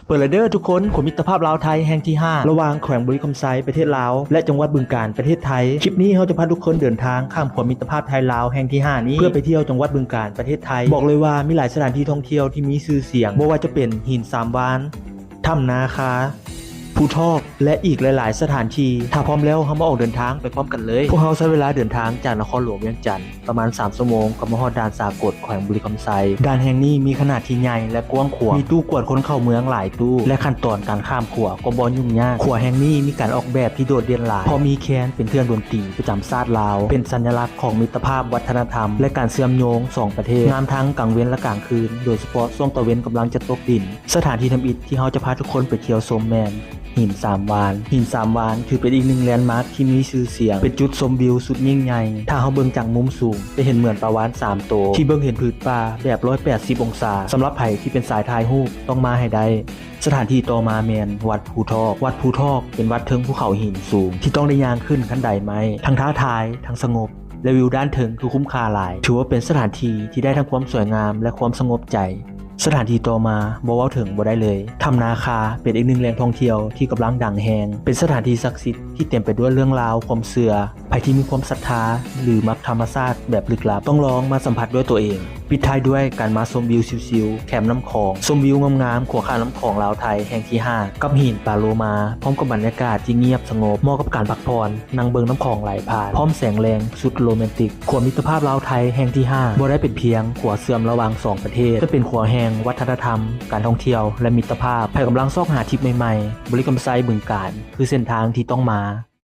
เปิดเลยเด้อทุกคนขนมิตรภาพลาวไทยแห่งที่5ระหว่างแขวงบุรีคำไซประเทศลาวและจังหวัดบึงกาฬประเทศไทยคลิปนี้เราจะพาทุกคนเดินทางข้ามขนมิตรภาพไทยลาวแห่งที่5นี้เพื่อไปเที่ยวจังหวัดบึงกาฬประเทศไทยบอกเลยว่ามีหลายสถานที่ท่องเที่ยวที่มีชื่อเสียงไม่ว่าจะเป็นหินสามวานถ้ำนาคาภูทอกและอีกหลายๆสถานที่ถ้าพร้อมแล้วเรามาออกเดินทางไปพร้อมกันเลยพวกเราใช้เวลาเดินทางจากนครหลวงเวียงจันทร์ประมาณ3 ชั่วโมงกับมาฮอดด่านสากลแขวงบุรีคำไซด่านแห่งนี้มีขนาดที่ใหญ่และกว้างขวางมีตู้กวดคนเข้าเมืองหลายตู้และขั้นตอนการข้ามขัวก็บ่ยุ่งยากขัวแห่งนี้มีการออกแบบที่โดดเด่นหลายเพราะมีแคนเป็นเครื่องดนตรีประจำชาติลาวเป็นสัญลักษณ์ของมิตรภาพวัฒนธรรมและการเชื่อมโยง2ประเทศงามทั้งกลางเว้นและกลางคืนโดยเฉพาะช่วงตะเวนกำลังจะตกดินสถานที่ทำอิฐที่เราจะพาทุกคนไปเที่ยวชมแมนหินสามวานคือเป็นอีกหนึ่งแลนด์มาร์คที่มีชื่อเสียงเป็นจุดชมวิวสุดยิ่งใหญ่ถ้าเราเบิ่งจากมุมสูงจะเห็นเหมือนปลาวาฬ3 ตัวที่เบิ่งเห็นผืนป่าแบบ180 องศาสำหรับไผที่เป็นสายถ่ายรูปต้องมาให้ได้สถานที่ต่อมาแมนวัดภูทอกเป็นวัดเทิงภูเขาหินสูงที่ต้องได้ย่างขึ้นขั้นใดไม้ทั้งท้าทายทั้งสงบและวิวด้านเทิงคือคุ้มค่าหลายถือว่าเป็นสถานที่ที่ได้ทั้งความสวยงามและความสงบใจสถานที่ต่อมาบ่เว้าถึงบ่ได้เลยถ้ำนาคาเป็นอีกหนึ่งแหล่งท่องเที่ยวที่กำลังดังแฮงเป็นสถานที่ศักดิ์สิทธิ์ที่เต็มไปด้วยเรื่องราวความเชื่อใครที่มีความศรัทธาหรือมักธรรมชาติแบบลึกลับต้องลองมาสัมผัสด้วยตัวเองปิดท้ายด้วยการมาชมวิวชิลๆแคมป์น้ำคลองชมวิวงามๆขัวข้างน้ำคลองลาวไทยแห่งที่5กับหินปาโลมาพร้อมกับบรรยากาศที่เงียบสงบเหมาะกับการพักผ่อนนั่งเบิ่งน้ำคลองไหลผ่านพร้อมแสงแรงสุดโรแมนติกขัวมิตรภาพลาวไทยแห่งที่5บ่ได้เป็นเพียงขัวเสื่อมระหว่าง2ประเทศแต่เป็นขัวแห่งวัฒนธรรมการท่องเที่ยวและมิตรภาพใครกำลังซอกหาทริปใหม่ๆบริกรรมไซบึงกาฬคือเส้นทางที่ต้องมา